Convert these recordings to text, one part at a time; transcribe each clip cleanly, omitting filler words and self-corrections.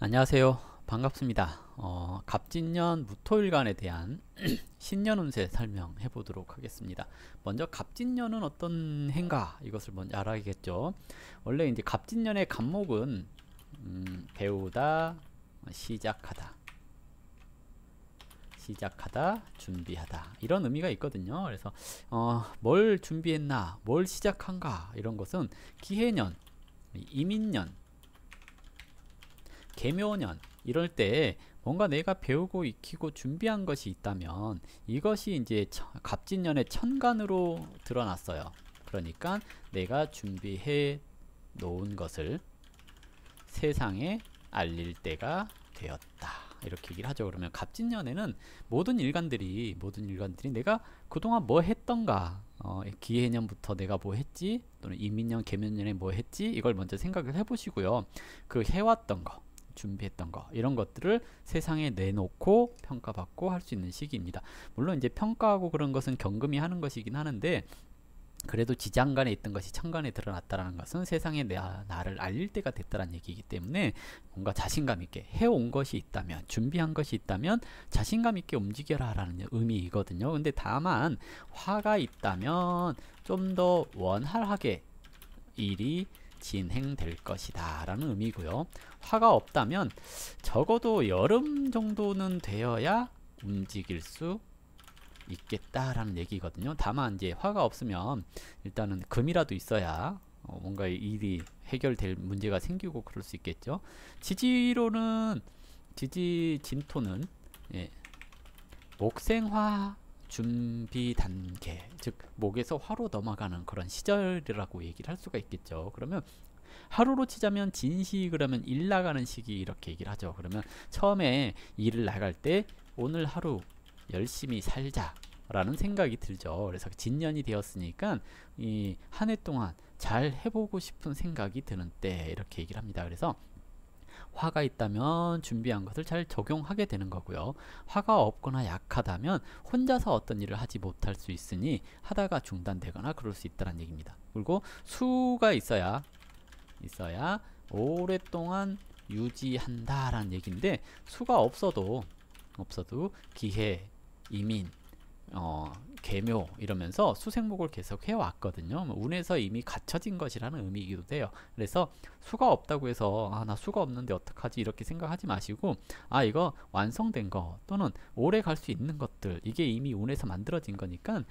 안녕하세요. 반갑습니다. 갑진년 무토일간에 대한 신년 운세 설명해 보도록 하겠습니다. 먼저 갑진년은 어떤 해인가 이것을 먼저 알아야겠죠. 원래 이제 갑진년의 간목은 배우다, 시작하다, 준비하다 이런 의미가 있거든요. 그래서 뭘 준비했나, 뭘 시작한가 이런 것은 기해년, 이민년, 개묘년 이럴 때 뭔가 내가 배우고 익히고 준비한 것이 있다면 이것이 이제 갑진년의 천간으로 드러났어요. 그러니까 내가 준비해 놓은 것을 세상에 알릴 때가 되었다, 이렇게 얘기를 하죠. 그러면 갑진년에는 모든 일간들이 내가 그동안 뭐 했던가, 기해년부터 내가 뭐 했지, 또는 이민년 개묘년에 뭐 했지, 이걸 먼저 생각을 해보시고요. 그 해왔던 거, 준비했던 거, 이런 것들을 세상에 내놓고 평가받고 할 수 있는 시기입니다. 물론 이제 평가하고 그런 것은 경금이 하는 것이긴 하는데, 그래도 지장간에 있던 것이 천간에 드러났다는 것은 세상에 나를 알릴 때가 됐다는 얘기이기 때문에 뭔가 자신감 있게 해온 것이 있다면, 준비한 것이 있다면 자신감 있게 움직여라 라는 의미이거든요. 근데 다만 화가 있다면 좀 더 원활하게 일이 진행될 것이다 라는 의미고요. 화가 없다면 적어도 여름 정도는 되어야 움직일 수 있겠다라는 얘기거든요. 다만 이제 화가 없으면 일단은 금이라도 있어야 뭔가 일이 해결될 문제가 생기고 그럴 수 있겠죠. 지지 진토는 예, 목생화 준비 단계, 즉 목에서 화로 넘어가는 그런 시절이라고 얘기를 할 수가 있겠죠. 그러면 하루로 치자면 진시, 그러면 일 나가는 시기 이렇게 얘기를 하죠. 그러면 처음에 일을 나갈 때 오늘 하루 열심히 살자 라는 생각이 들죠. 그래서 진년이 되었으니까 이 한 해 동안 잘 해보고 싶은 생각이 드는 때, 이렇게 얘기를 합니다. 그래서 화가 있다면 준비한 것을 잘 적용하게 되는 거고요. 화가 없거나 약하다면 혼자서 어떤 일을 하지 못할 수 있으니 하다가 중단되거나 그럴 수 있다는 얘기입니다. 그리고 수가 있어야 오랫동안 유지한다라는 얘기인데, 수가 없어도 기해, 이민, 계묘 이러면서 수생목을 계속 해왔거든요. 운에서 이미 갖춰진 것이라는 의미이기도 돼요. 그래서 수가 없다고 해서 나 수가 없는데 어떡하지 이렇게 생각하지 마시고, 이거 완성된 거 또는 오래 갈 수 있는 것들, 이게 이미 운에서 만들어진 거니까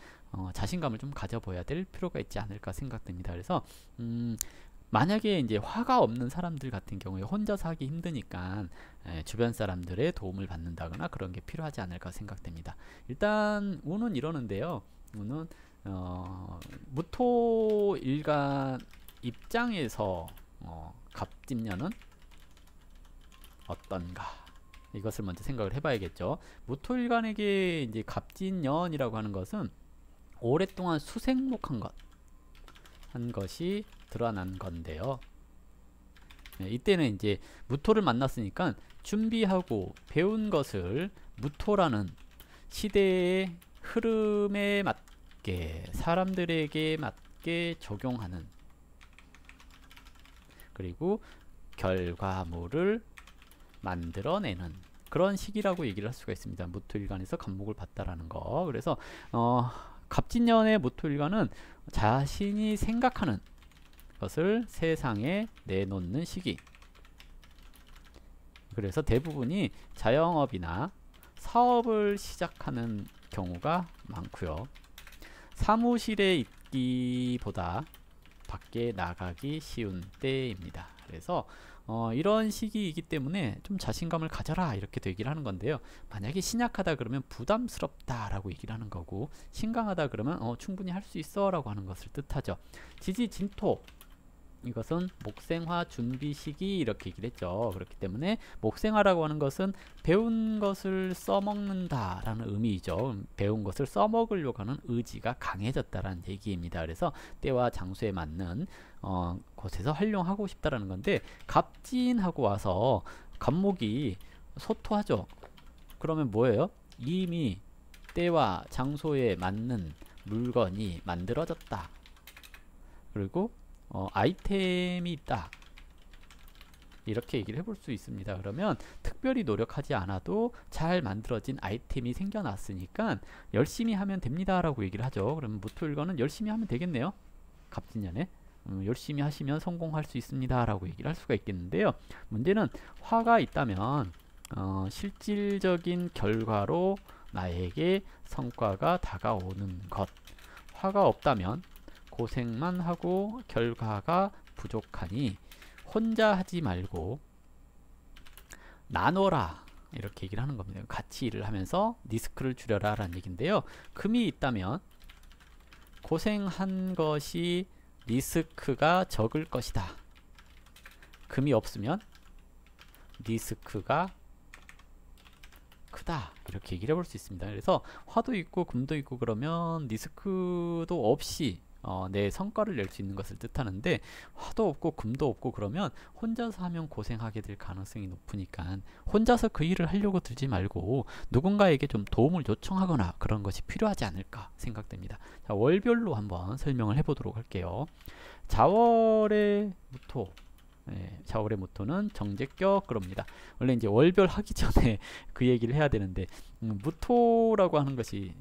자신감을 좀 가져봐야 될 필요가 있지 않을까 생각됩니다. 그래서 만약에 이제 화가 없는 사람들 같은 경우에 혼자서 하기 힘드니까 주변 사람들의 도움을 받는다거나 그런 게 필요하지 않을까 생각됩니다. 일단 운은 이러는데요. 운은 무토일간 입장에서 갑진년은 어떤가, 이것을 먼저 생각을 해봐야겠죠. 무토일간에게 이제 갑진년이라고 하는 것은 오랫동안 수생목한 것이 드러난 건데요. 이때는 이제 무토를 만났으니까 준비하고 배운 것을 무토라는 시대의 흐름에 맞게, 사람들에게 맞게 적용하는, 그리고 결과물을 만들어내는 그런 시기라고 얘기를 할 수가 있습니다. 무토일간에서 간목을 봤다라는 거. 그래서 갑진년의 무토일간은 자신이 생각하는 것을 세상에 내놓는 시기. 그래서 대부분이 자영업이나 사업을 시작하는 경우가 많고요. 사무실에 있기보다 밖에 나가기 쉬운 때입니다. 그래서 이런 시기이기 때문에 좀 자신감을 가져라 이렇게 얘기를 하는 건데요. 만약에 신약하다 그러면 부담스럽다 라고 얘기를 하는 거고, 신강하다 그러면 충분히 할 수 있어 라고 하는 것을 뜻하죠. 지지진토, 이것은 목생화 준비 시기 이렇게 얘기를 했죠. 그렇기 때문에 목생화라고 하는 것은 배운 것을 써먹는다 라는 의미이죠. 배운 것을 써먹으려고 하는 의지가 강해졌다라는 얘기입니다. 그래서 때와 장소에 맞는 곳에서 활용하고 싶다라는 건데, 갑진하고 와서 갑목이 소토하죠. 그러면 뭐예요? 이미 때와 장소에 맞는 물건이 만들어졌다. 그리고 아이템이 있다. 이렇게 얘기를 해볼 수 있습니다. 그러면 특별히 노력하지 않아도 잘 만들어진 아이템이 생겨났으니까 열심히 하면 됩니다 라고 얘기를 하죠. 그러면 무토일관은 열심히 하면 되겠네요. 갑진년에 열심히 하시면 성공할 수 있습니다 라고 얘기를 할 수가 있겠는데요. 문제는 화가 있다면 실질적인 결과로 나에게 성과가 다가오는 것, 화가 없다면 고생만 하고 결과가 부족하니 혼자 하지 말고 나눠라 이렇게 얘기를 하는 겁니다. 같이 일을 하면서 리스크를 줄여라 라는 얘기인데요. 금이 있다면 고생한 것이 리스크가 적을 것이다. 금이 없으면 리스크가 크다 이렇게 얘기를 해볼 수 있습니다. 그래서 화도 있고 금도 있고 그러면 리스크도 없이 내 성과를 낼 수 있는 것을 뜻하는데, 화도 없고 금도 없고 그러면 혼자서 하면 고생하게 될 가능성이 높으니까 혼자서 그 일을 하려고 들지 말고 누군가에게 좀 도움을 요청하거나 그런 것이 필요하지 않을까 생각됩니다. 자, 월별로 한번 설명을 해보도록 할게요. 자월의 무토, 자월의 무토는 정제격 그럽니다. 원래 이제 월별 하기 전에 그 얘기를 해야 되는데 무토라고 하는 것이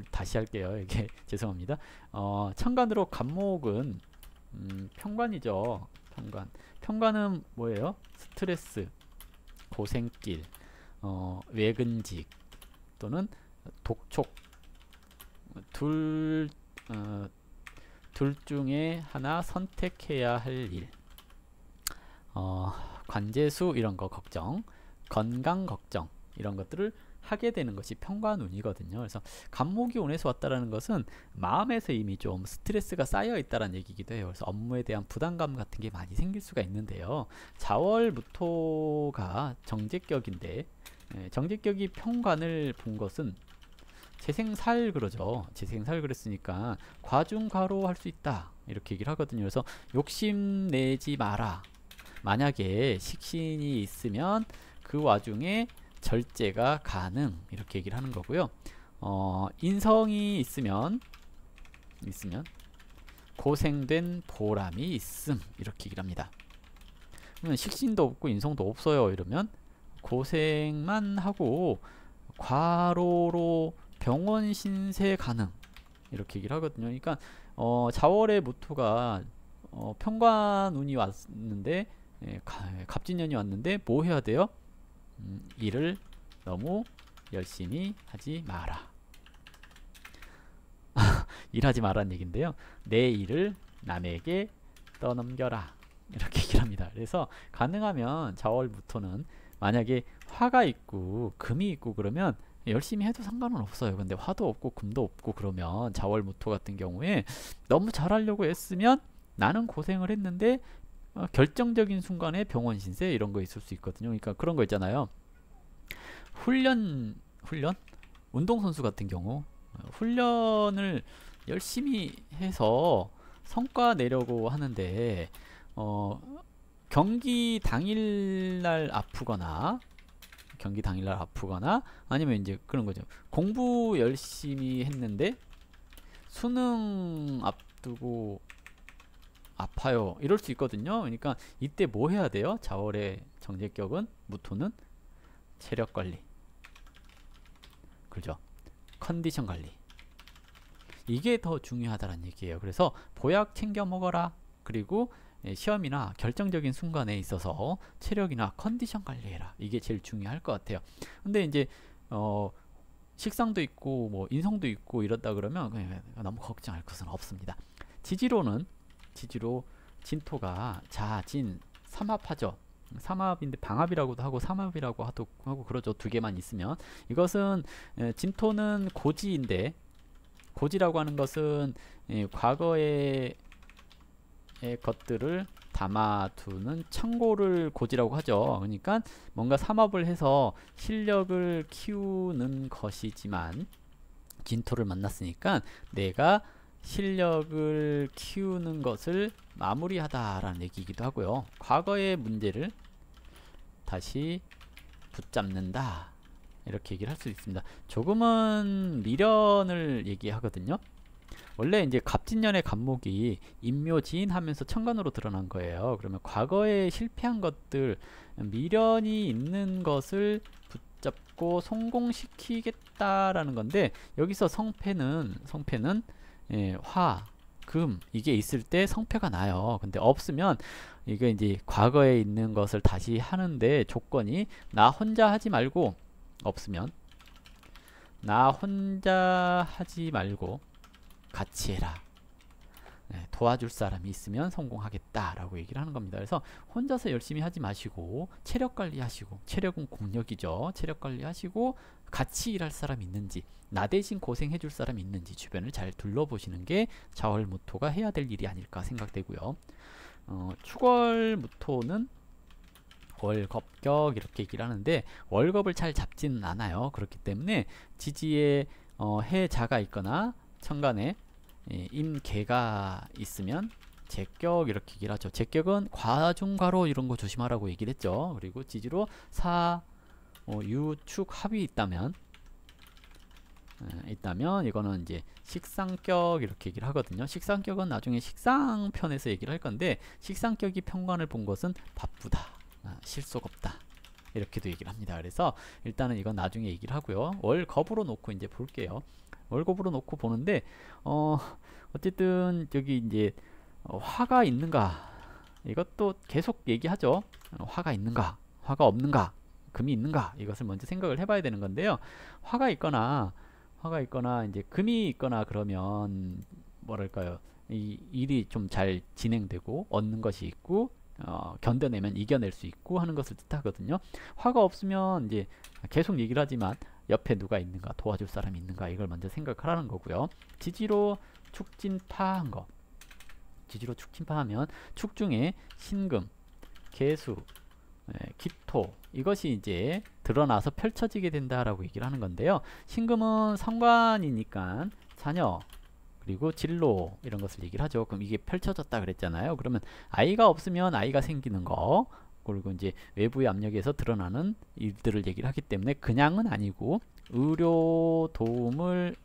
다시 할게요. 이게 죄송합니다. 천간으로 간목은 편관이죠. 편관은 뭐예요? 스트레스, 고생길, 외근직 또는 독촉, 둘 중에 하나 선택해야 할 일, 관제수 이런 거 걱정, 건강 걱정 이런 것들을 하게 되는 것이 편관운이거든요. 그래서 간목이 운에서 왔다라는 것은 마음에서 이미 좀 스트레스가 쌓여 있다라는 얘기이기도 해요. 그래서 업무에 대한 부담감 같은 게 많이 생길 수가 있는데요. 자월무토가 정제격인데 정제격이 편관을 본 것은 재생살 그러죠. 재생살 그랬으니까 과중과로 할 수 있다 이렇게 얘기를 하거든요. 그래서 욕심내지 마라. 만약에 식신이 있으면 그 와중에 절제가 가능 이렇게 얘기를 하는 거고요. 인성이 있으면 고생된 보람이 있음 이렇게 얘기를 합니다. 그러면 식신도 없고 인성도 없어요 이러면 고생만 하고 과로로 병원 신세 가능 이렇게 얘기를 하거든요. 그러니까 자월의 무토가 편관운이 왔는데 갑진년이 왔는데 뭐 해야 돼요? 일을 너무 열심히 하지 마라. 일하지 마라는 얘기인데요. 내 일을 남에게 떠넘겨라 이렇게 얘기를 합니다. 그래서 가능하면 자월부터는 만약에 화가 있고 금이 있고 그러면 열심히 해도 상관은 없어요. 근데 화도 없고 금도 없고 그러면 자월무토 같은 경우에 너무 잘하려고 애쓰면 나는 고생을 했는데 결정적인 순간에 병원 신세 이런 거 있을 수 있거든요. 그러니까 그런 거 있잖아요. 훈련 운동선수 같은 경우 훈련을 열심히 해서 성과 내려고 하는데 경기 당일날 아프거나 아니면 이제 그런 거죠. 공부 열심히 했는데 수능 앞두고 아파요 이럴 수 있거든요. 그러니까 이때 뭐 해야 돼요? 자월의 정제격은 무토는 체력 관리, 그죠? 컨디션 관리, 이게 더 중요하다는 얘기예요. 그래서 보약 챙겨 먹어라. 그리고 시험이나 결정적인 순간에 있어서 체력이나 컨디션 관리해라. 이게 제일 중요할 것 같아요. 근데 이제 식상도 있고 뭐 인성도 있고 이렇다 그러면 너무 걱정할 것은 없습니다. 지지로 진토가 자진 삼합하죠. 삼합인데 방합이라고도 하고 삼합이라고 하고 그러죠. 두 개만 있으면. 이것은 진토는 고지인데, 고지라고 하는 것은 과거의 것들을 담아두는 창고를 고지라고 하죠. 그러니까 뭔가 삼합을 해서 실력을 키우는 것이지만 진토를 만났으니까 내가 실력을 키우는 것을 마무리하다라는 얘기이기도 하고요. 과거의 문제를 다시 붙잡는다 이렇게 얘기를 할 수 있습니다. 조금은 미련을 얘기하거든요. 원래 이제 갑진년의 갑목이 임묘지인 하면서 천간으로 드러난 거예요. 그러면 과거에 실패한 것들, 미련이 있는 것을 붙잡고 성공시키겠다라는 건데, 여기서 성패는 화, 금 이게 있을 때 성패가 나요. 근데 없으면 이게 이제 과거에 있는 것을 다시 하는데 조건이 나 혼자 하지 말고, 없으면 나 혼자 하지 말고 같이 해라. 도와줄 사람이 있으면 성공하겠다라고 얘기를 하는 겁니다. 그래서 혼자서 열심히 하지 마시고 체력 관리하시고, 체력은 공력이죠. 체력 관리하시고 같이 일할 사람이 있는지, 나 대신 고생해 줄 사람이 있는지 주변을 잘 둘러보시는 게 자월무토가 해야 될 일이 아닐까 생각되고요. 축월무토는 월겁격 이렇게 얘기를 하는데, 월겁을 잘 잡지는 않아요. 그렇기 때문에 지지에 해자가 있거나 천간에 임계가 있으면 제격 이렇게 얘기를 하죠. 제격은 과중과로 이런 거 조심하라고 얘기를 했죠. 그리고 지지로 사, 유축 합이 있다면 이거는 이제 식상격 이렇게 얘기를 하거든요. 식상격은 나중에 식상편에서 얘기를 할 건데, 식상격이 편관을 본 것은 바쁘다, 실속 없다 이렇게도 얘기를 합니다. 그래서 일단은 이건 나중에 얘기를 하고요. 월겁으로 놓고 이제 볼게요. 월겁으로 놓고 보는데 어쨌든 여기 이제 화가 있는가, 이것도 계속 얘기하죠. 화가 있는가, 화가 없는가, 금이 있는가, 이것을 먼저 생각을 해봐야 되는 건데요. 화가 있거나 이제 금이 있거나 그러면 뭐랄까요, 이 일이 좀 잘 진행되고 얻는 것이 있고 견뎌내면 이겨낼 수 있고 하는 것을 뜻하거든요. 화가 없으면 이제 계속 얘기를 하지만 옆에 누가 있는가, 도와줄 사람이 있는가, 이걸 먼저 생각하라는 거고요. 지지로 축진파한 거, 지지로 축진파하면 축 중에 신금, 개수, 기토, 이것이 이제 드러나서 펼쳐지게 된다라고 얘기를 하는 건데요. 신금은 상관이니까 자녀 그리고 진로 이런 것을 얘기를 하죠. 그럼 이게 펼쳐졌다 그랬잖아요. 그러면 아이가 없으면 아이가 생기는 거, 그리고 이제 외부의 압력에서 드러나는 일들을 얘기를 하기 때문에 그냥은 아니고 의료 도움을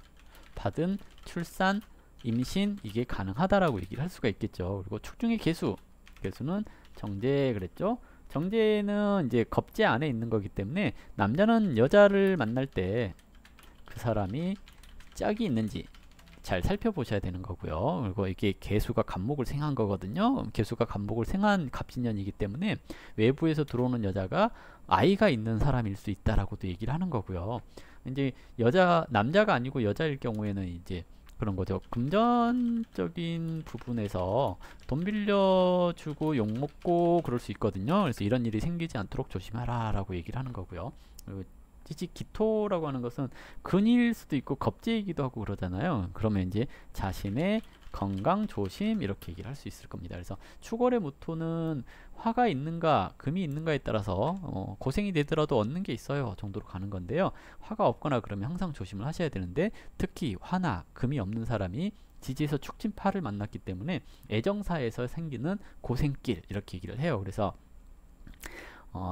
받은 출산, 임신 이게 가능하다라고 얘기를 할 수가 있겠죠. 그리고 축 중에 개수는 정제 그랬죠. 정제는 이제 겁제 안에 있는 거기 때문에 남자는 여자를 만날 때 그 사람이 짝이 있는지 잘 살펴보셔야 되는 거고요. 그리고 이게 개수가 갑목을 생한 거거든요. 개수가 갑목을 생한 갑진년이기 때문에 외부에서 들어오는 여자가 아이가 있는 사람일 수 있다라고도 얘기를 하는 거고요. 이제 남자가 아니고 여자일 경우에는 이제 그런 거죠. 금전적인 부분에서 돈 빌려주고 욕먹고 그럴 수 있거든요. 그래서 이런 일이 생기지 않도록 조심하라 라고 얘기를 하는 거고요. 그리고 기토라고 하는 것은 근일 수도 있고 겁제이기도 하고 그러잖아요. 그러면 이제 자신의 건강 조심 이렇게 얘기를 할 수 있을 겁니다. 그래서 축월의 무토는 화가 있는가 금이 있는가에 따라서 고생이 되더라도 얻는 게 있어요 정도로 가는 건데요. 화가 없거나 그러면 항상 조심을 하셔야 되는데, 특히 화나 금이 없는 사람이 지지에서 축진파를 만났기 때문에 애정사에서 생기는 고생길 이렇게 얘기를 해요. 그래서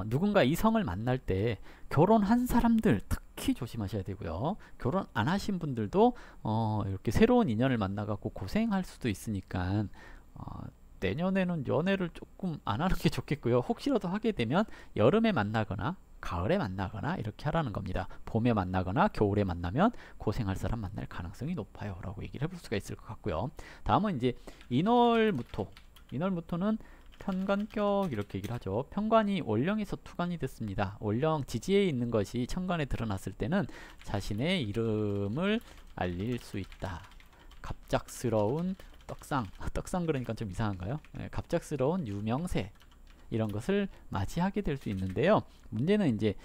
누군가 이성을 만날 때 결혼한 사람들 특히 조심하셔야 되고요. 결혼 안 하신 분들도 이렇게 새로운 인연을 만나갖고 고생할 수도 있으니까 내년에는 연애를 조금 안 하는 게 좋겠고요. 혹시라도 하게 되면 여름에 만나거나 가을에 만나거나 이렇게 하라는 겁니다. 봄에 만나거나 겨울에 만나면 고생할 사람 만날 가능성이 높아요 라고 얘기를 해볼 수가 있을 것 같고요. 다음은 이제 인월무토는 편관격 이렇게 얘기를 하죠. 편관이 월령에서 투관이 됐습니다. 월령 지지에 있는 것이 천간에 드러났을 때는 자신의 이름을 알릴 수 있다. 갑작스러운 떡상 그러니까 좀 이상한가요? 갑작스러운 유명세 이런 것을 맞이하게 될 수 있는데요. 문제는 이제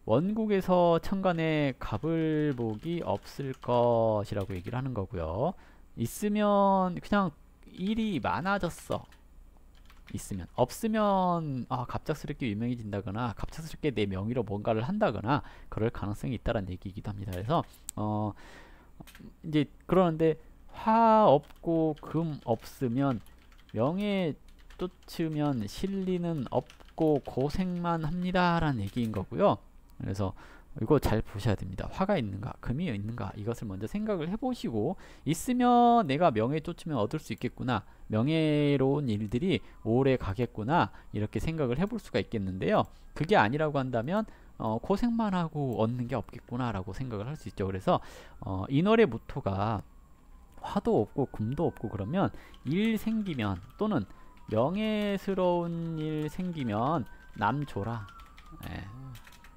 원국에서 천간에 갑을복이 없을 것이라고 얘기를 하는 거고요. 있으면 그냥 일이 많아졌어. 있으면, 없으면 갑작스럽게 유명해진다거나 갑작스럽게 내 명의로 뭔가를 한다거나 그럴 가능성이 있다는 얘기이기도 합니다. 그래서 이제 그러는데 화 없고 금 없으면 명예 쫓으면 실리는 없고 고생만 합니다라는 얘기인 거고요. 그래서 이거 잘 보셔야 됩니다. 화가 있는가, 금이 있는가, 이것을 먼저 생각을 해보시고, 있으면 내가 명예 쫓으면 얻을 수 있겠구나, 명예로운 일들이 오래 가겠구나, 이렇게 생각을 해볼 수가 있겠는데요. 그게 아니라고 한다면 고생만 하고 얻는 게 없겠구나 라고 생각을 할 수 있죠. 그래서 인월의 모토가 화도 없고 금도 없고 그러면 일 생기면, 또는 명예스러운 일 생기면 남 줘라,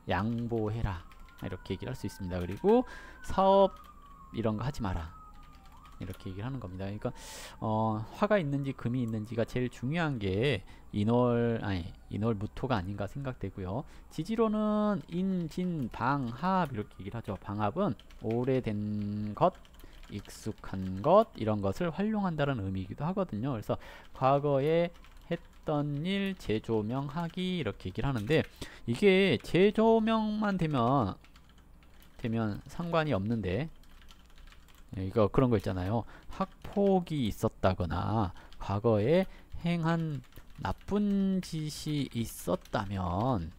양보해라, 이렇게 얘기를 할 수 있습니다. 그리고 사업 이런 거 하지 마라, 이렇게 얘기를 하는 겁니다. 그러니까 화가 있는지 금이 있는지가 제일 중요한 게 인월 무토가 아닌가 생각되고요. 지지로는 인, 진, 방, 합 이렇게 얘기를 하죠. 방합은 오래된 것, 익숙한 것, 이런 것을 활용한다는 의미이기도 하거든요. 그래서 과거에 했던 일 재조명하기, 이렇게 얘기를 하는데, 이게 재조명만 되면 상관이 없는데, 이거 그런 거 있잖아요. 학폭이 있었다거나 과거에 행한 나쁜 짓이 있었다면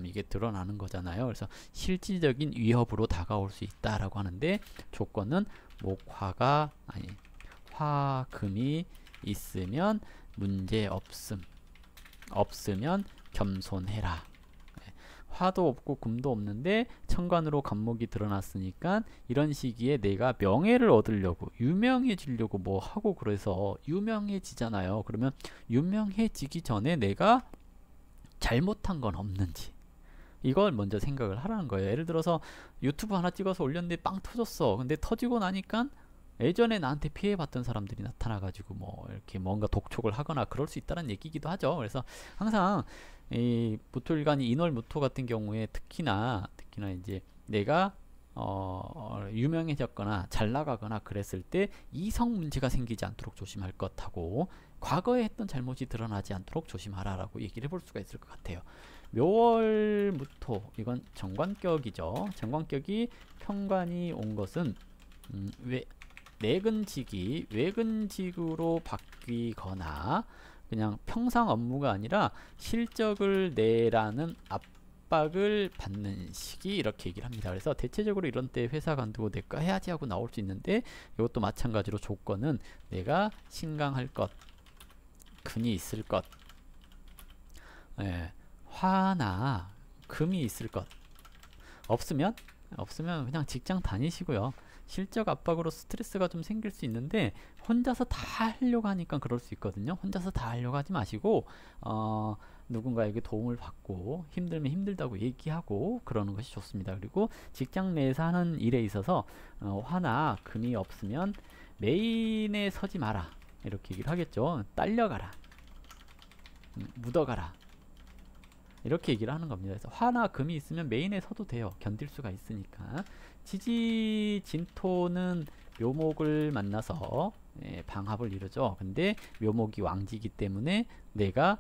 이게 드러나는 거잖아요. 그래서 실질적인 위협으로 다가올 수 있다라고 하는데, 조건은 화금이 있으면 문제 없으면 겸손해라. 화도 없고 금도 없는데 천간으로 간목이 드러났으니까, 이런 시기에 내가 명예를 얻으려고, 유명해지려고 뭐 하고, 그래서 유명해지잖아요. 그러면 유명해지기 전에 내가 잘못한 건 없는지, 이걸 먼저 생각을 하라는 거예요. 예를 들어서 유튜브 하나 찍어서 올렸는데 빵 터졌어. 근데 터지고 나니까 예전에 나한테 피해봤던 사람들이 나타나가지고 뭐 이렇게 뭔가 독촉을 하거나 그럴 수 있다는 얘기기도 하죠. 그래서 항상 이 무토일간이 인월무토 같은 경우에 특히나 이제 내가 유명해졌거나 잘 나가거나 그랬을 때 이성 문제가 생기지 않도록 조심할 것하고, 과거에 했던 잘못이 드러나지 않도록 조심하라 라고 얘기를 해볼 수가 있을 것 같아요. 묘월무토, 이건 정관격이죠. 정관격이 편관이 온 것은 내근직이 외근직으로 바뀌거나, 그냥 평상 업무가 아니라 실적을 내라는 압박을 받는 시기, 이렇게 얘기를 합니다. 그래서 대체적으로 이런 때 회사 관두고 내가 해야지 하고 나올 수 있는데, 이것도 마찬가지로 조건은 내가 신강할 것, 근이 있을 것, 화나 금이 있을 것, 없으면 그냥 직장 다니시고요. 실적 압박으로 스트레스가 좀 생길 수 있는데, 혼자서 다 하려고 하니까 그럴 수 있거든요. 혼자서 다 하려고 하지 마시고 누군가에게 도움을 받고, 힘들면 힘들다고 얘기하고 그러는 것이 좋습니다. 그리고 직장 내에서 하는 일에 있어서 화나 금이 없으면 메인에 서지 마라, 이렇게 얘기를 하겠죠. 딸려가라, 묻어가라, 이렇게 얘기를 하는 겁니다. 그래서 화나 금이 있으면 메인에 서도 돼요. 견딜 수가 있으니까. 지지 진토는 묘목을 만나서 방합을 이루죠. 근데 묘목이 왕지이기 때문에 내가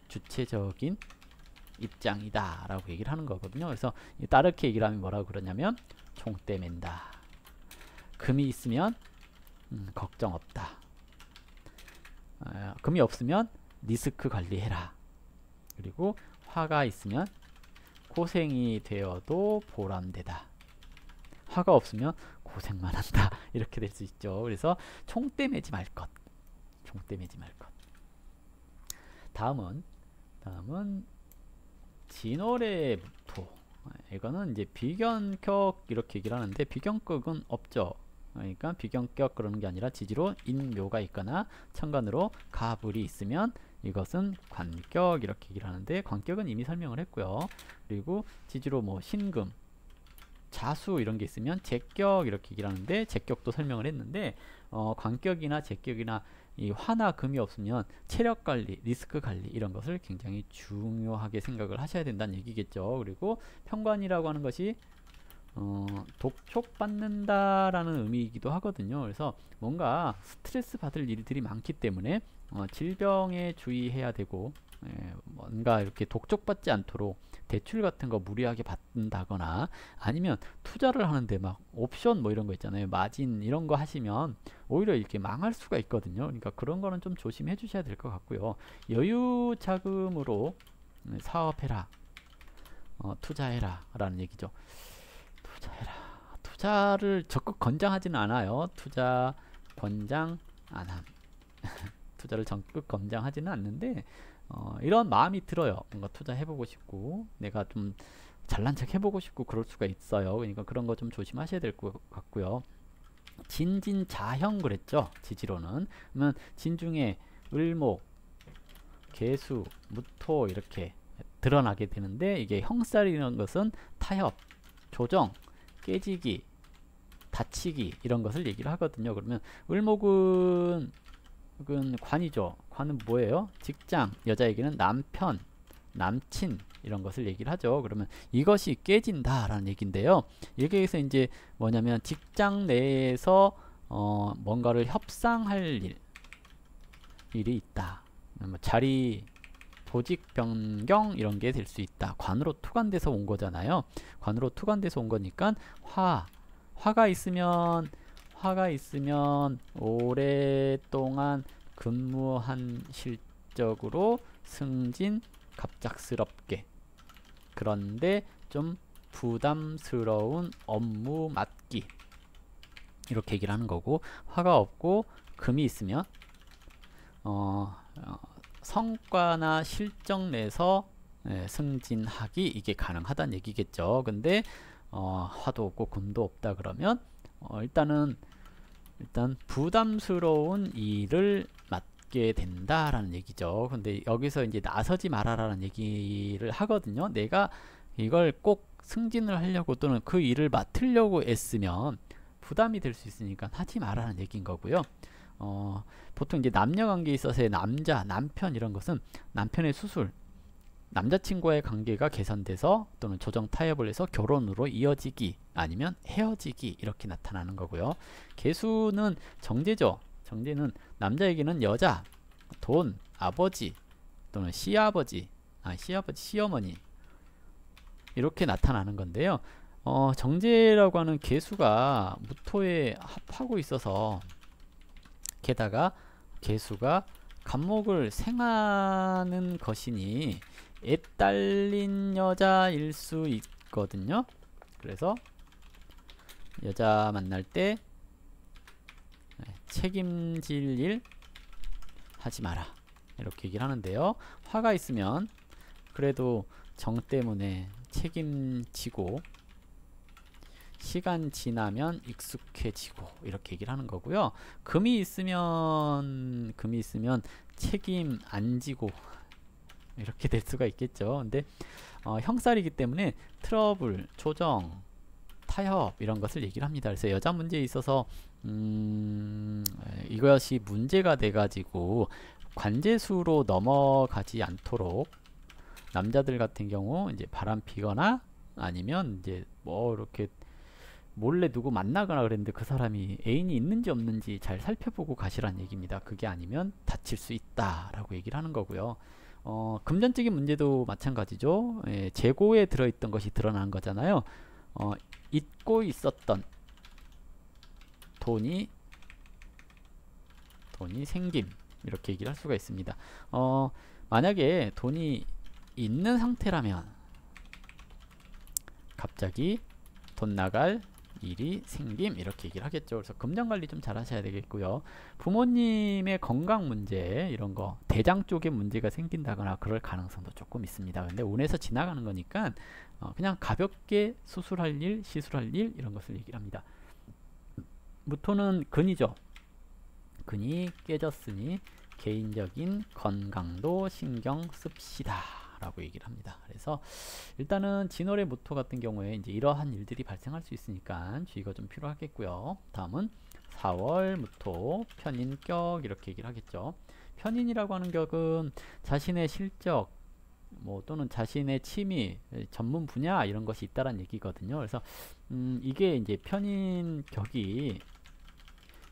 주체적인 입장이다 라고 얘기를 하는 거거든요. 그래서 따르게 얘기를 하면 뭐라고 그러냐면, 총대 맨다, 금이 있으면 걱정 없다, 금이 없으면 리스크 관리해라, 그리고 화가 있으면 고생이 되어도 보람되다, 화가 없으면 고생만 한다, 이렇게 될 수 있죠. 그래서 총대 매지 말 것. 다음은 진월의 무토. 이거는 이제 비견격, 이렇게 얘기를 하는데, 비견격은 없죠. 그러니까 비견격 그러는 게 아니라, 지지로 인묘가 있거나 천간으로 가불이 있으면 이것은 관격, 이렇게 얘기를 하는데, 관격은 이미 설명을 했고요. 그리고 지지로 뭐 신금, 자수 이런 게 있으면 제격, 이렇게 얘기를 하는데, 제격도 설명을 했는데, 관격이나 제격이나 이 화나 금이 없으면 체력 관리, 리스크 관리, 이런 것을 굉장히 중요하게 생각을 하셔야 된다는 얘기겠죠. 그리고 편관이라고 하는 것이 독촉받는다라는 의미이기도 하거든요. 그래서 뭔가 스트레스 받을 일들이 많기 때문에 질병에 주의해야 되고, 뭔가 이렇게 독촉받지 않도록 대출 같은 거 무리하게 받는다거나, 아니면 투자를 하는데 막 옵션 뭐 이런 거 있잖아요. 마진 이런 거 하시면 오히려 이렇게 망할 수가 있거든요. 그러니까 그런 거는 좀 조심해 주셔야 될 것 같고요. 여유 자금으로 사업해라. 투자해라 라는 얘기죠. 투자해라. 투자를 적극 권장하지는 않아요. 투자 권장 안함. 투자를 적극 권장하지는 않는데 이런 마음이 들어요. 뭔가 투자해보고 싶고 내가 좀 잘난 척 해보고 싶고 그럴 수가 있어요. 그러니까 그런 거 좀 조심하셔야 될 것 같고요. 진진자형 그랬죠. 지지로는. 그러면 진중에 을목, 개수, 무토 이렇게 드러나게 되는데 이게 형살이라는 것은 타협, 조정, 깨지기, 다치기 이런 것을 얘기를 하거든요. 그러면 을목은 관이죠. 관은 뭐예요? 직장, 여자에게는 남편, 남친 이런 것을 얘기를 하죠. 그러면 이것이 깨진다라는 얘기인데요. 여기에서 이제 뭐냐면 직장 내에서 뭔가를 협상할 일이 있다. 뭐 자리 조직 변경 이런 게 될 수 있다. 관으로 투관돼서 온 거잖아요. 관으로 투관돼서 온 거니까 화가 있으면 오랫동안 근무한 실적으로 승진 갑작스럽게 그런데 좀 부담스러운 업무 맡기 이렇게 얘기를 하는 거고 화가 없고 금이 있으면 성과나 실적 내서 승진하기 이게 가능하다는 얘기겠죠. 근데 화도 없고 금도 없다 그러면 일단 부담스러운 일을 맡게 된다라는 얘기죠. 근데 여기서 이제 나서지 말아라는 얘기를 하거든요. 내가 이걸 꼭 승진을 하려고 또는 그 일을 맡으려고 애쓰면 부담이 될 수 있으니까 하지 말라는 얘기인 거고요. 보통 이제 남녀관계에 있어서의 남편 이런 것은 남편의 수술, 남자친구와의 관계가 개선돼서 또는 조정 타협을 해서 결혼으로 이어지기 아니면 헤어지기 이렇게 나타나는 거고요. 개수는 정제죠. 정제는 남자에게는 여자, 돈, 아버지 또는 시아버지, 시어머니 이렇게 나타나는 건데요. 정제라고 하는 개수가 무토에 합하고 있어서 게다가 개수가 간목을 생하는 것이니 애 딸린 여자일 수 있거든요. 그래서 여자 만날 때 책임질 일 하지 마라 이렇게 얘기를 하는데요. 화가 있으면 그래도 정 때문에 책임지고 시간 지나면 익숙해지고 이렇게 얘기를 하는 거고요. 금이 있으면 책임 안 지고 이렇게 될 수가 있겠죠. 근데 형살이기 때문에 트러블, 조정, 타협 이런 것을 얘기를 합니다. 그래서 여자 문제에 있어서 이것이 문제가 돼 가지고 관제수로 넘어가지 않도록 남자들 같은 경우 이제 바람 피거나 아니면 이제 뭐 이렇게 몰래 누구 만나거나 그랬는데 그 사람이 애인이 있는지 없는지 잘 살펴보고 가시라는 얘기입니다. 그게 아니면 다칠 수 있다라고 얘기를 하는 거고요. 금전적인 문제도 마찬가지죠. 재고에 들어있던 것이 드러난 거잖아요. 잊고 있었던 돈이 생김 이렇게 얘기를 할 수가 있습니다. 만약에 돈이 있는 상태라면 갑자기 돈 나갈 일이 생김 이렇게 얘기를 하겠죠. 그래서 금전관리 좀 잘 하셔야 되겠고요. 부모님의 건강 문제 이런 거 대장 쪽에 문제가 생긴다거나 그럴 가능성도 조금 있습니다. 근데 운에서 지나가는 거니까 그냥 가볍게 수술할 일, 시술할 일 이런 것을 얘기를 합니다. 무토는 근이죠. 근이 깨졌으니 개인적인 건강도 신경 씁시다 라고 얘기를 합니다. 그래서 일단은 진월의 무토 같은 경우에 이제 이러한 일들이 발생할 수 있으니까 주의가 좀 필요하겠고요. 다음은 4월 무토 편인격 이렇게 얘기를 하겠죠. 편인이라고 하는 격은 자신의 실적 또는 자신의 취미, 전문 분야 이런 것이 있다는 얘기거든요. 그래서 이게 이제 편인격이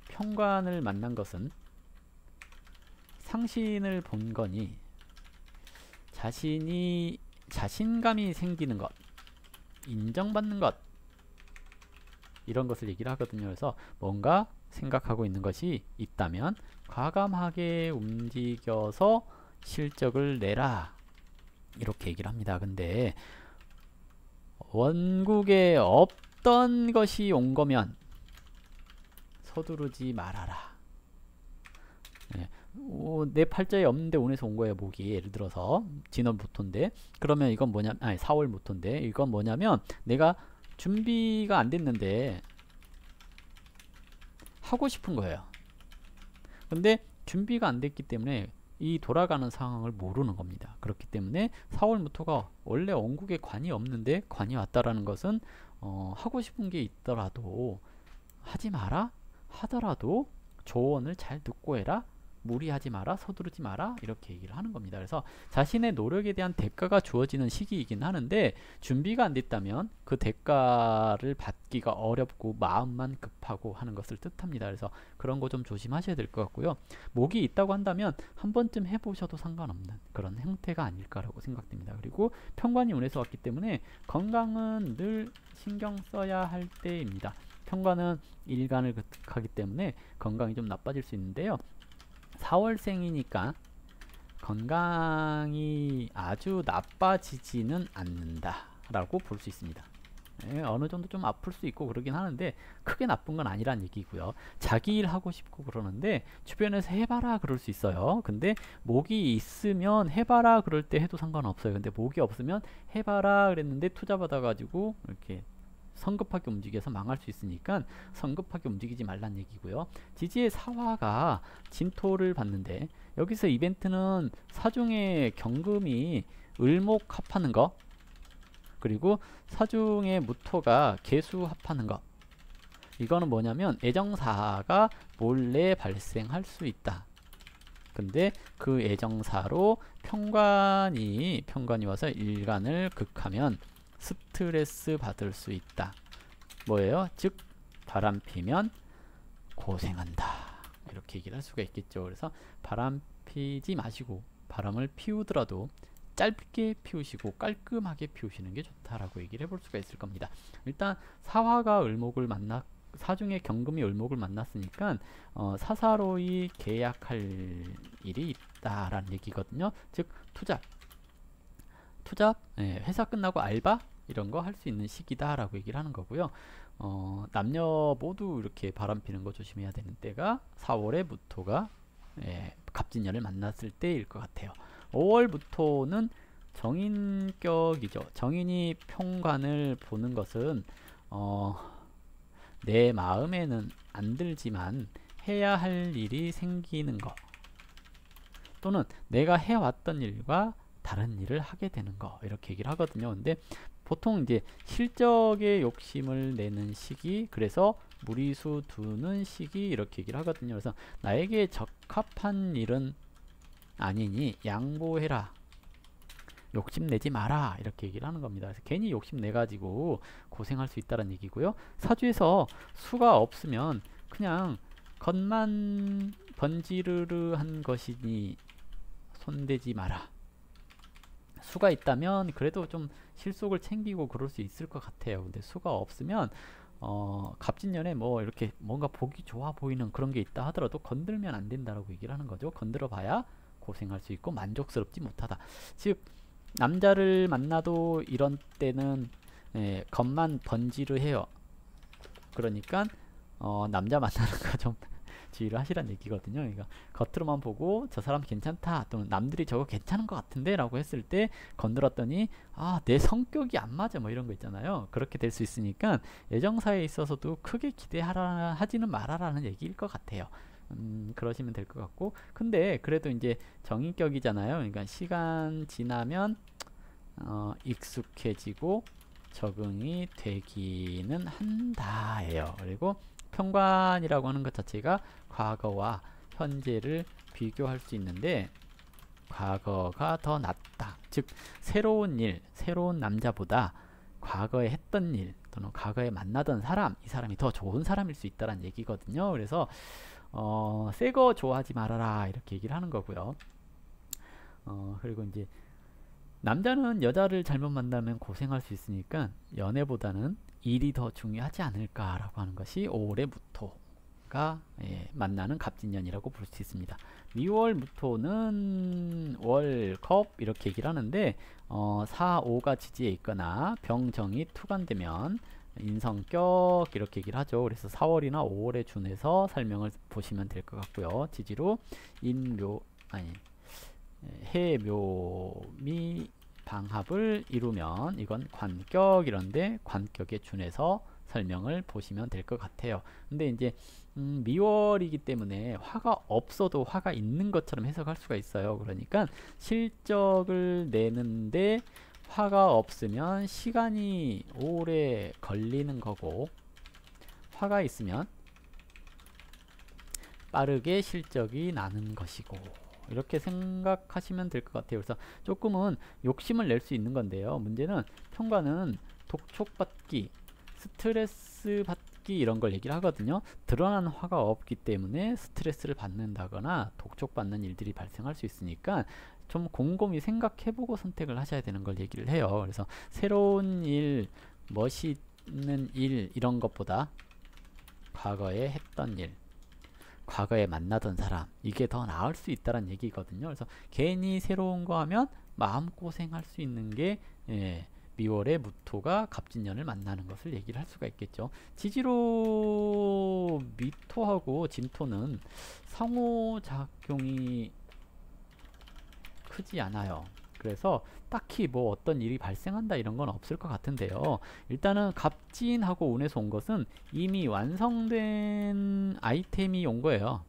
편관을 만난 것은 상신을 본 거니 자신감이 생기는 것, 인정받는 것 이런 것을 얘기를 하거든요. 그래서 뭔가 생각하고 있는 것이 있다면 과감하게 움직여서 실적을 내라 이렇게 얘기를 합니다. 근데 원국에 없던 것이 온 거면 서두르지 말아라. 예. 내 팔자에 없는데 운에서 온 거예요. 목이 예를 들어서 진월부터인데, 그러면 이건 뭐냐, 아니 4월부터인데 이건 뭐냐면 내가 준비가 안 됐는데 하고 싶은 거예요. 근데 준비가 안 됐기 때문에 이 돌아가는 상황을 모르는 겁니다. 그렇기 때문에 4월부터가 원래 원국에 관이 없는데 관이 왔다라는 것은 하고 싶은 게 있더라도 하지 마라, 하더라도 조언을 잘 듣고 해라, 무리하지 마라, 서두르지 마라, 이렇게 얘기를 하는 겁니다. 그래서 자신의 노력에 대한 대가가 주어지는 시기이긴 하는데 준비가 안 됐다면 그 대가를 받기가 어렵고 마음만 급하고 하는 것을 뜻합니다. 그래서 그런 거 좀 조심하셔야 될 것 같고요. 목이 있다고 한다면 한 번쯤 해보셔도 상관없는 그런 형태가 아닐까라고 생각됩니다. 그리고 편관이 운에서 왔기 때문에 건강은 늘 신경 써야 할 때입니다. 편관은 일간을 하기 때문에 건강이 좀 나빠질 수 있는데요. 4월생이니까 건강이 아주 나빠지지는 않는다 라고 볼 수 있습니다. 예, 어느 정도 좀 아플 수 있고 그러긴 하는데 크게 나쁜 건 아니란 얘기고요. 자기 일 하고 싶고 그러는데 주변에서 해봐라 그럴 수 있어요. 근데 목이 있으면 해봐라 그럴 때 해도 상관없어요. 근데 목이 없으면 해봐라 그랬는데 투자 받아가지고 이렇게 성급하게 움직여서 망할 수 있으니까 성급하게 움직이지 말란 얘기고요. 지지의 사화가 진토를 받는데 여기서 이벤트는 사중의 경금이 을목합하는 거, 그리고 사중의 무토가 계수합하는 거, 이거는 뭐냐면 애정사가 몰래 발생할 수 있다. 근데 그 애정사로 편관이 와서 일간을 극하면 스트레스 받을 수 있다. 뭐예요? 즉 바람 피면 고생한다. 이렇게 얘기를 할 수가 있겠죠. 그래서 바람 피지 마시고 바람을 피우더라도 짧게 피우시고 깔끔하게 피우시는 게 좋다라고 얘기를 해볼 수가 있을 겁니다. 일단 사화가 을목을 만나, 사중의 경금이 을목을 만났으니까 사사로이 계약할 일이 있다라는 얘기거든요. 즉 투잡, 예, 회사 끝나고 알바 이런 거 할 수 있는 시기다 라고 얘기를 하는 거고요. 남녀 모두 이렇게 바람피는 거 조심해야 되는 때가 4월에 무토가 갑진년을 만났을 때일 것 같아요. 5월부터는 정인격이죠. 정인이 평관을 보는 것은 내 마음에는 안 들지만 해야 할 일이 생기는 거, 또는 내가 해왔던 일과 다른 일을 하게 되는 거, 이렇게 얘기를 하거든요. 근데 보통 이제 실적에 욕심을 내는 시기, 그래서 무리수 두는 시기, 이렇게 얘기를 하거든요. 그래서 나에게 적합한 일은 아니니 양보해라, 욕심내지 마라, 이렇게 얘기를 하는 겁니다. 그래서 괜히 욕심내가지고 고생할 수 있다는 얘기고요. 사주에서 수가 없으면 그냥 겉만 번지르르한 것이니 손대지 마라. 수가 있다면 그래도 좀 실속을 챙기고 그럴 수 있을 것 같아요. 근데 수가 없으면 갑진년에 뭐 이렇게 뭔가 보기 좋아 보이는 그런 게 있다 하더라도 건들면 안 된다라고 얘기를 하는 거죠. 건드려 봐야 고생할 수 있고 만족스럽지 못하다. 즉 남자를 만나도 이런 때는 겉만 번지르해요. 그러니까 남자 만나는 거 좀 주의를 하시란 얘기거든요. 그러니까 겉으로만 보고 저 사람 괜찮다, 또는 남들이 저거 괜찮은 것 같은데 라고 했을 때 건드렸더니 내 성격이 안 맞아, 뭐 이런 거 있잖아요. 그렇게 될 수 있으니까 애정사에 있어서도 크게 기대하지는 말아라는 얘기일 것 같아요. 그러시면 될 것 같고, 근데 그래도 이제 정인격이잖아요. 그러니까 시간 지나면 익숙해지고 적응이 되기는 한다예요. 그리고 편관이라고 하는 것 자체가 과거와 현재를 비교할 수 있는데 과거가 더 낫다. 즉 새로운 일, 새로운 남자보다 과거에 했던 일, 또는 과거에 만나던 사람, 이 사람이 더 좋은 사람일 수 있다는 얘기거든요. 그래서 새 거 좋아하지 말아라, 이렇게 얘기를 하는 거고요. 그리고 이제 남자는 여자를 잘못 만나면 고생할 수 있으니까 연애보다는 일이 더 중요하지 않을까라고 하는 것이 5월의 무토. 만나는 갑진년이라고 볼 수 있습니다. 미월무토는 월컵 이렇게 얘기를 하는데 4, 5가 지지에 있거나 병정이 투간되면 인성격 이렇게 얘기를 하죠. 그래서 4월이나 5월에 준해서 설명을 보시면 될 것 같고요. 지지로 해묘미 방합을 이루면 이건 관격 이런데 관격에 준해서 설명을 보시면 될 것 같아요. 근데 이제 미월이기 때문에 화가 없어도 화가 있는 것처럼 해석할 수가 있어요. 그러니까 실적을 내는데 화가 없으면 시간이 오래 걸리는 거고, 화가 있으면 빠르게 실적이 나는 것이고, 이렇게 생각하시면 될 것 같아요. 그래서 조금은 욕심을 낼 수 있는 건데요. 문제는 평가는 독촉받기, 스트레스 받기 이런 걸 얘기를 하거든요. 드러난 화가 없기 때문에 스트레스를 받는다거나 독촉받는 일들이 발생할 수 있으니까 좀 곰곰이 생각해보고 선택을 하셔야 되는 걸 얘기를 해요. 그래서 새로운 일, 멋있는 일 이런 것보다 과거에 했던 일, 과거에 만나던 사람, 이게 더 나을 수 있다는 얘기거든요. 그래서 괜히 새로운 거 하면 마음고생할 수 있는 게 미월의 무토가 갑진년을 만나는 것을 얘기를 할 수가 있겠죠. 지지로 미토하고 진토는 상호작용이 크지 않아요. 그래서 딱히 뭐 어떤 일이 발생한다 이런 건 없을 것 같은데요. 일단은 갑진하고 운에서 온 것은 이미 완성된 아이템이 온 거예요.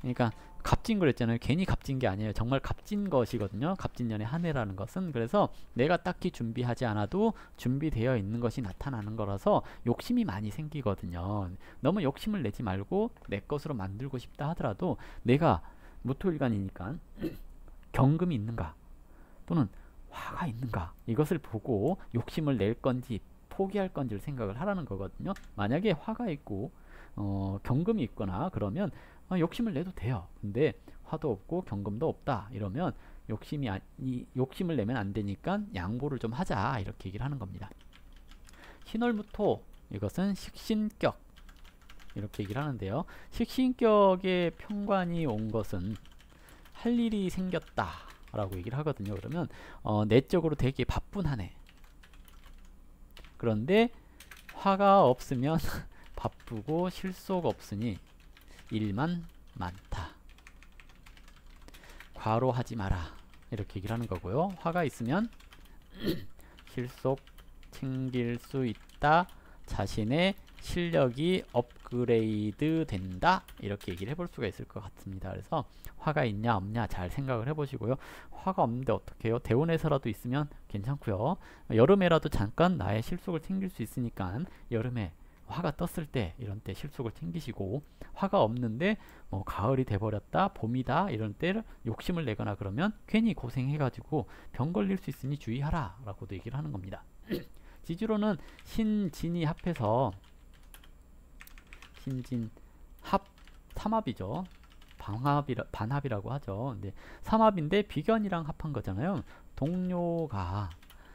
그러니까 갑진 그랬잖아요. 괜히 갑진 게 아니에요. 정말 갑진 것이거든요. 갑진년의 한 해라는 것은. 그래서 내가 딱히 준비하지 않아도 준비되어 있는 것이 나타나는 거라서 욕심이 많이 생기거든요. 너무 욕심을 내지 말고 내 것으로 만들고 싶다 하더라도 내가 무토일간이니까 경금이 있는가 또는 화가 있는가 이것을 보고 욕심을 낼 건지 포기할 건지를 생각을 하라는 거거든요. 만약에 화가 있고 경금이 있거나 그러면 욕심을 내도 돼요. 근데 화도 없고 경금도 없다 이러면 욕심을 내면 안 되니까 양보를 좀 하자 이렇게 얘기를 하는 겁니다. 신월무토 이것은 식신격 이렇게 얘기를 하는데요. 식신격의 평관이 온 것은 할 일이 생겼다 라고 얘기를 하거든요. 그러면 내적으로 되게 바쁜 한 해. 그런데 화가 없으면 바쁘고 실속 없으니 일만 많다. 과로하지 마라 이렇게 얘기를 하는 거고요. 화가 있으면 실속 챙길 수 있다. 자신의 실력이 업그레이드 된다 이렇게 얘기를 해볼 수가 있을 것 같습니다. 그래서 화가 있냐 없냐 잘 생각을 해보시고요. 화가 없는데 어떻게 해요? 대운에서라도 있으면 괜찮고요. 여름에라도 잠깐 나의 실속을 챙길 수 있으니까 여름에 화가 떴을 때 이런 때 실속을 챙기시고, 화가 없는데 뭐 가을이 돼버렸다 봄이다 이런 때를 욕심을 내거나 그러면 괜히 고생해가지고 병 걸릴 수 있으니 주의하라 라고도 얘기를 하는 겁니다. 지지로는 신진이 합해서 신진 합 삼합이죠. 반합이라고 하죠. 근데 삼합인데 비견이랑 합한 거잖아요. 동료가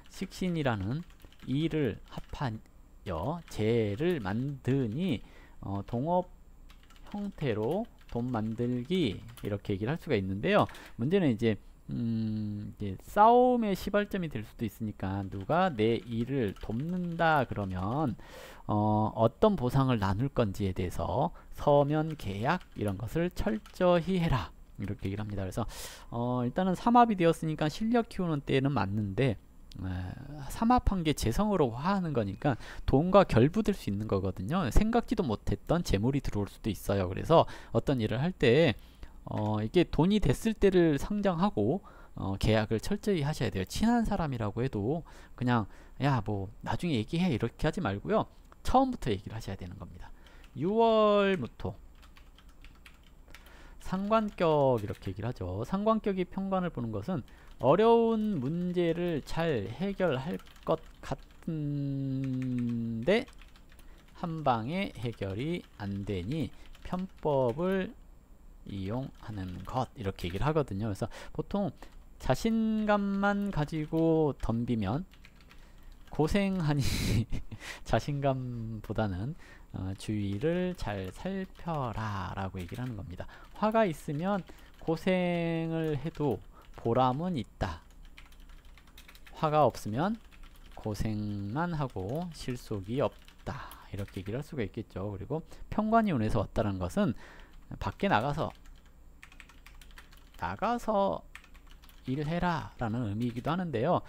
식신이라는 일을 합하여 재를 만드니 동업 형태로 돈 만들기 이렇게 얘기를 할 수가 있는데요. 문제는 이제 싸움의 시발점이 될 수도 있으니까 누가 내 일을 돕는다 그러면 어떤 보상을 나눌 건지에 대해서 서면 계약 이런 것을 철저히 해라 이렇게 얘기를 합니다. 그래서 일단은 삼합이 되었으니까 실력 키우는 때는 맞는데 삼합한 게 재성으로 화하는 거니까 돈과 결부될 수 있는 거거든요. 생각지도 못했던 재물이 들어올 수도 있어요. 그래서 어떤 일을 할 때 이게 돈이 됐을 때를 상정하고 계약을 철저히 하셔야 돼요. 친한 사람이라고 해도 그냥 야 뭐 나중에 얘기해 이렇게 하지 말고요. 처음부터 얘기를 하셔야 되는 겁니다. 6월부터 상관격 이렇게 얘기를 하죠. 상관격이 평관을 보는 것은 어려운 문제를 잘 해결할 것 같은데 한방에 해결이 안 되니 편법을 이용하는 것 이렇게 얘기를 하거든요. 그래서 보통 자신감만 가지고 덤비면 고생하니 자신감보다는 주위를 잘 살펴라 라고 얘기를 하는 겁니다. 화가 있으면 고생을 해도 보람은 있다. 화가 없으면 고생만 하고 실속이 없다. 이렇게 얘기를 할 수가 있겠죠. 그리고 편관이 운에서 왔다는 것은 밖에 나가서 일해라 라는 의미이기도 하는데요.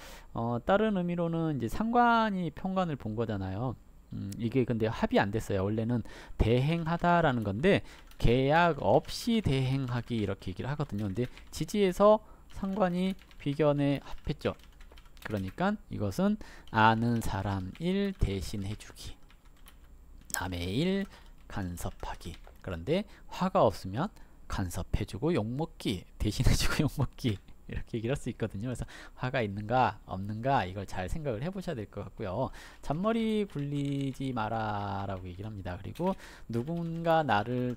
다른 의미로는 이제 상관이 편관을 본 거잖아요. 이게 근데 합의 안 됐어요. 원래는 대행하다 라는 건데 계약 없이 대행하기 이렇게 얘기를 하거든요. 근데 지지에서 상관이 비견에 합했죠. 그러니까 이것은 아는 사람 일 대신해주기, 남의 일 간섭하기. 그런데 화가 없으면 간섭해주고 욕먹기, 대신해주고 욕먹기 이렇게 얘기를 할 수 있거든요. 그래서 화가 있는가 없는가 이걸 잘 생각을 해보셔야 될 것 같고요. 잔머리 굴리지 마라 라고 얘기를 합니다. 그리고 누군가 나를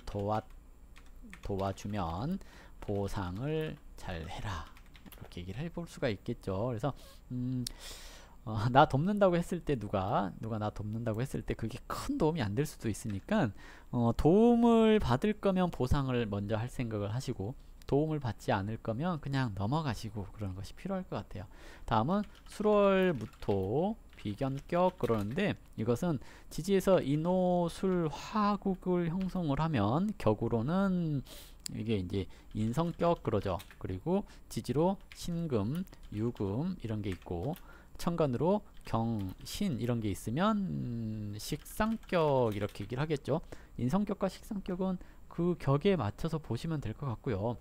도와주면 보상을 잘 해라 이렇게 얘기를 해볼 수가 있겠죠. 그래서 나 돕는다고 했을 때 누가 나 돕는다고 했을 때 그게 큰 도움이 안 될 수도 있으니까 도움을 받을 거면 보상을 먼저 할 생각을 하시고 도움을 받지 않을 거면 그냥 넘어가시고 그러는 것이 필요할 것 같아요. 다음은 수월무토 비견격 그러는데 이것은 지지에서 인호술화국을 형성을 하면 격으로는 이게 이제 인성격 그러죠. 그리고 지지로 신금, 유금 이런 게 있고 천간으로 경, 신 이런 게 있으면 식상격 이렇게 얘기를 하겠죠. 인성격과 식상격은 그 격에 맞춰서 보시면 될 것 같고요.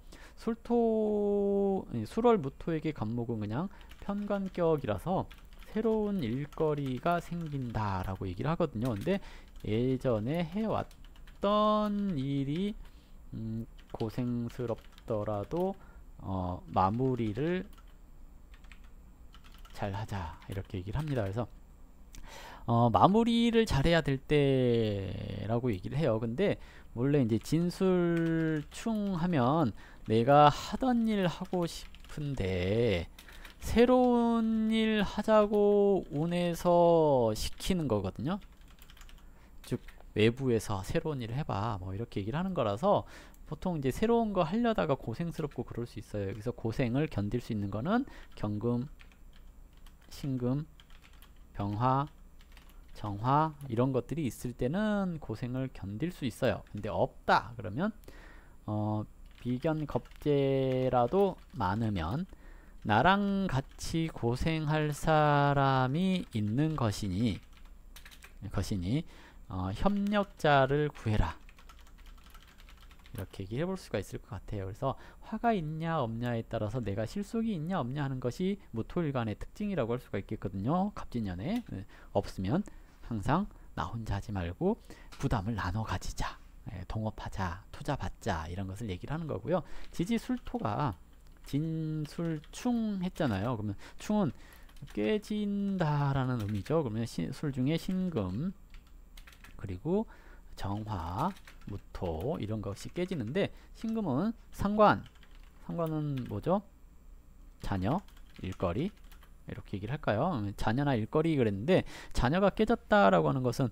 술월무토에게 간목은 그냥 편관격이라서 새로운 일거리가 생긴다라고 얘기를 하거든요. 근데 예전에 해왔던 일이 고생스럽더라도 마무리를 잘 하자 이렇게 얘기를 합니다. 그래서 마무리를 잘해야 될 때라고 얘기를 해요. 근데 원래 이제 진술충 하면 내가 하던 일 하고 싶은데 새로운 일 하자고 운에서 시키는 거거든요. 즉 외부에서 새로운 일을 해봐 뭐 이렇게 얘기를 하는 거라서 보통 이제 새로운 거 하려다가 고생스럽고 그럴 수 있어요. 그래서 고생을 견딜 수 있는 거는 경금, 신금, 병화, 정화 이런 것들이 있을 때는 고생을 견딜 수 있어요. 근데 없다 그러면 비견 겁재라도 많으면 나랑 같이 고생할 사람이 있는 것이니 협력자를 구해라 이렇게 얘기해 볼 수가 있을 것 같아요. 그래서 화가 있냐 없냐에 따라서 내가 실속이 있냐 없냐 하는 것이 무토일간의 특징이라고 할 수가 있겠거든요. 갑진년에 없으면 항상 나 혼자 하지 말고 부담을 나눠 가지자, 동업하자, 투자 받자 이런 것을 얘기를 하는 거고요. 지지술토가 진술충 했잖아요. 그러면 충은 깨진다라는 의미죠. 그러면 술 중에 신금 그리고 정화, 무토 이런 것이 깨지는데 신금은 상관은 뭐죠? 자녀, 일거리 이렇게 얘기를 할까요? 자녀나 일거리 그랬는데 자녀가 깨졌다라고 하는 것은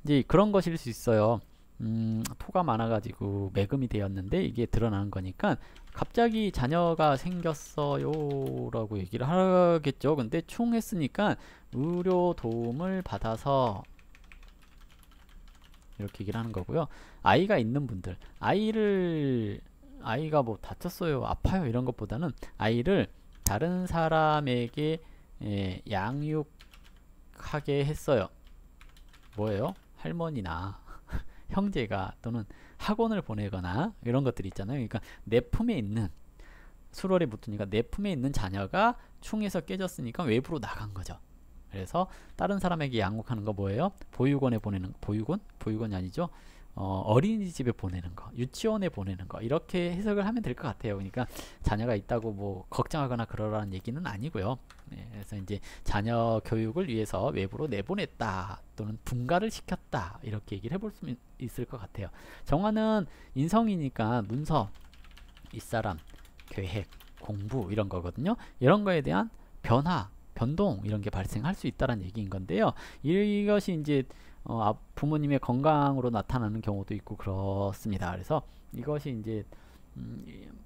이제 그런 것일 수 있어요. 토가 많아가지고 매금이 되었는데 이게 드러나는 거니까 갑자기 자녀가 생겼어요 라고 얘기를 하겠죠. 근데 충했으니까 의료 도움을 받아서 이렇게 얘기를 하는 거고요. 아이가 있는 분들 아이가 뭐 다쳤어요 아파요 이런 것보다는 아이를 다른 사람에게 양육하게 했어요. 뭐예요? 할머니나 형제가 또는 학원을 보내거나 이런 것들이 있잖아요. 그러니까 내 품에 있는 수월에 붙으니까 내 품에 있는 자녀가 충에서 깨졌으니까 외부로 나간 거죠. 그래서 다른 사람에게 양육하는 거 뭐예요? 보육원에 보내는 보육원이 아니죠. 어린이집에 보내는 거, 유치원에 보내는 거 이렇게 해석을 하면 될 것 같아요. 그러니까 자녀가 있다고 뭐 걱정하거나 그러라는 얘기는 아니고요. 그래서 이제 자녀 교육을 위해서 외부로 내보냈다 또는 분가를 시켰다 이렇게 얘기를 해볼 수 있을 것 같아요. 정화는 인성이니까 문서, 윗사람, 계획, 공부 이런 거거든요. 이런 거에 대한 변화 변동 이런 게 발생할 수 있다는 얘기인 건데요. 이것이 이제 부모님의 건강으로 나타나는 경우도 있고 그렇습니다. 그래서 이것이 이제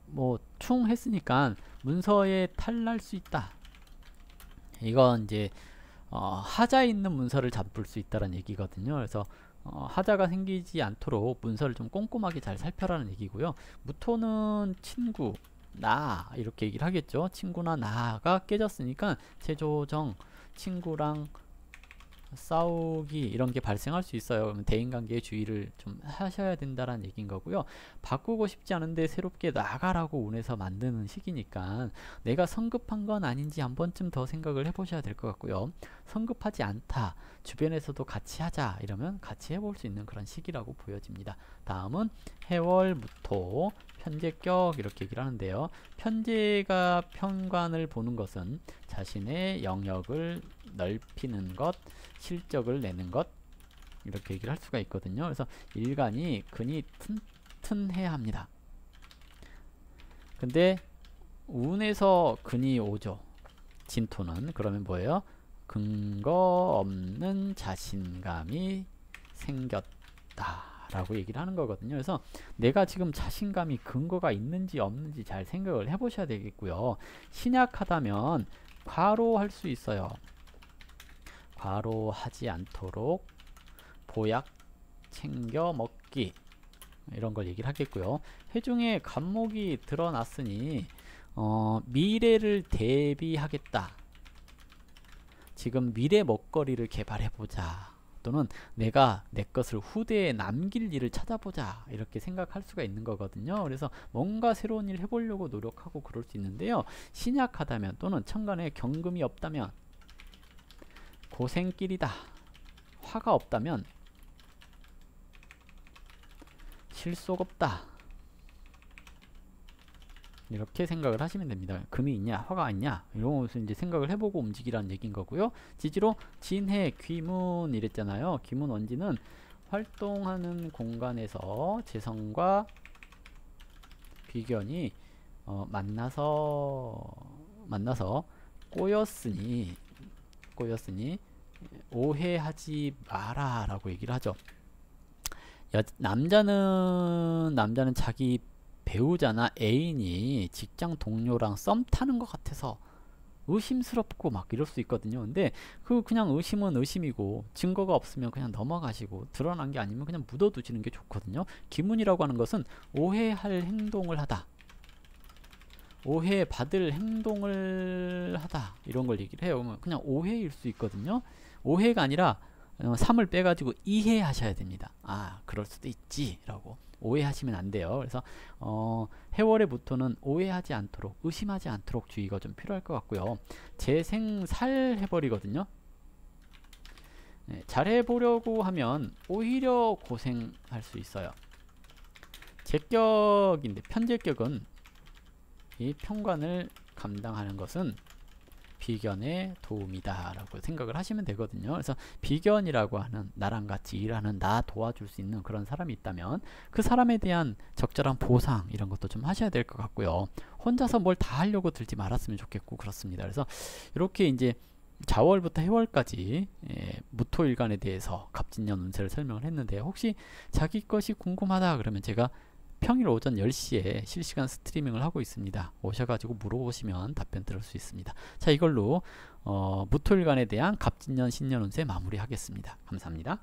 뭐 충 했으니까 문서에 탈날 수 있다. 이건 이제 하자에 있는 문서를 잡을 수 있다는 얘기거든요. 그래서 하자가 생기지 않도록 문서를 좀 꼼꼼하게 잘 살펴라는 얘기고요. 무토는 친구, 나 이렇게 얘기를 하겠죠. 친구나 나가 깨졌으니까 재조정, 친구랑 싸우기 이런 게 발생할 수 있어요. 그러면 대인관계에 주의를 좀 하셔야 된다는 얘기인 거고요. 바꾸고 싶지 않은데 새롭게 나가라고 운에서 만드는 시기니까 내가 성급한 건 아닌지 한 번쯤 더 생각을 해보셔야 될 것 같고요. 성급하지 않다, 주변에서도 같이 하자 이러면 같이 해볼 수 있는 그런 시기라고 보여집니다. 다음은 해월 무토 편제격 이렇게 얘기를 하는데요. 편제가 편관을 보는 것은 자신의 영역을 넓히는 것, 실적을 내는 것 이렇게 얘기를 할 수가 있거든요. 그래서 일간이 근이 튼튼해야 합니다. 근데 운에서 근이 오죠. 진토는. 그러면 뭐예요? 근거 없는 자신감이 생겼다 라고 얘기를 하는 거거든요. 그래서 내가 지금 자신감이 근거가 있는지 없는지 잘 생각을 해 보셔야 되겠고요. 신약하다면 과로할 수 있어요. 과로하지 않도록 보약 챙겨 먹기 이런 걸 얘기를 하겠고요. 해중에 간목이 드러났으니 미래를 대비하겠다. 지금 미래 먹거리를 개발해보자. 또는 내가 내 것을 후대에 남길 일을 찾아보자. 이렇게 생각할 수가 있는 거거든요. 그래서 뭔가 새로운 일 해보려고 노력하고 그럴 수 있는데요. 신약하다면 또는 천간에 경금이 없다면 고생길이다. 화가 없다면 실속 없다. 이렇게 생각을 하시면 됩니다. 금이 있냐 화가 있냐 이런 것을 이제 생각을 해보고 움직이라는 얘기인 거고요. 지지로 진해 귀문 이랬잖아요. 귀문 원지는 활동하는 공간에서 재성과 비견이 만나서 꼬였으니 오해하지 마라 라고 얘기를 하죠. 남자는 자기 배우자나 애인이 직장 동료랑 썸 타는 것 같아서 의심스럽고 막 이럴 수 있거든요. 근데 그냥 의심은 의심이고 증거가 없으면 그냥 넘어가시고 드러난 게 아니면 그냥 묻어두시는 게 좋거든요. 기문이라고 하는 것은 오해할 행동을 하다, 오해받을 행동을 하다 이런 걸 얘기를 해요. 그냥 오해일 수 있거든요. 오해가 아니라 3을 빼가지고 이해하셔야 됩니다. 아 그럴 수도 있지 라고 오해하시면 안 돼요. 그래서 해월의 무토는 오해하지 않도록 의심하지 않도록 주의가 좀 필요할 것 같고요. 재생살 해버리거든요. 네, 잘해보려고 하면 오히려 고생할 수 있어요. 제격인데 편제격은 이 편관을 감당하는 것은 비견의 도움이다 라고 생각을 하시면 되거든요. 그래서 비견이라고 하는 나랑 같이 일하는 나 도와줄 수 있는 그런 사람이 있다면 그 사람에 대한 적절한 보상 이런 것도 좀 하셔야 될 것 같고요. 혼자서 뭘 다 하려고 들지 말았으면 좋겠고 그렇습니다. 그래서 이렇게 이제 자월부터 해월까지 무토일간에 대해서 갑진년 운세를 설명을 했는데 혹시 자기 것이 궁금하다 그러면 제가 평일 오전 10시에 실시간 스트리밍을 하고 있습니다. 오셔가지고 물어보시면 답변 들을 수 있습니다. 자, 이걸로 무토일간에 대한 갑진년 신년 운세 마무리하겠습니다. 감사합니다.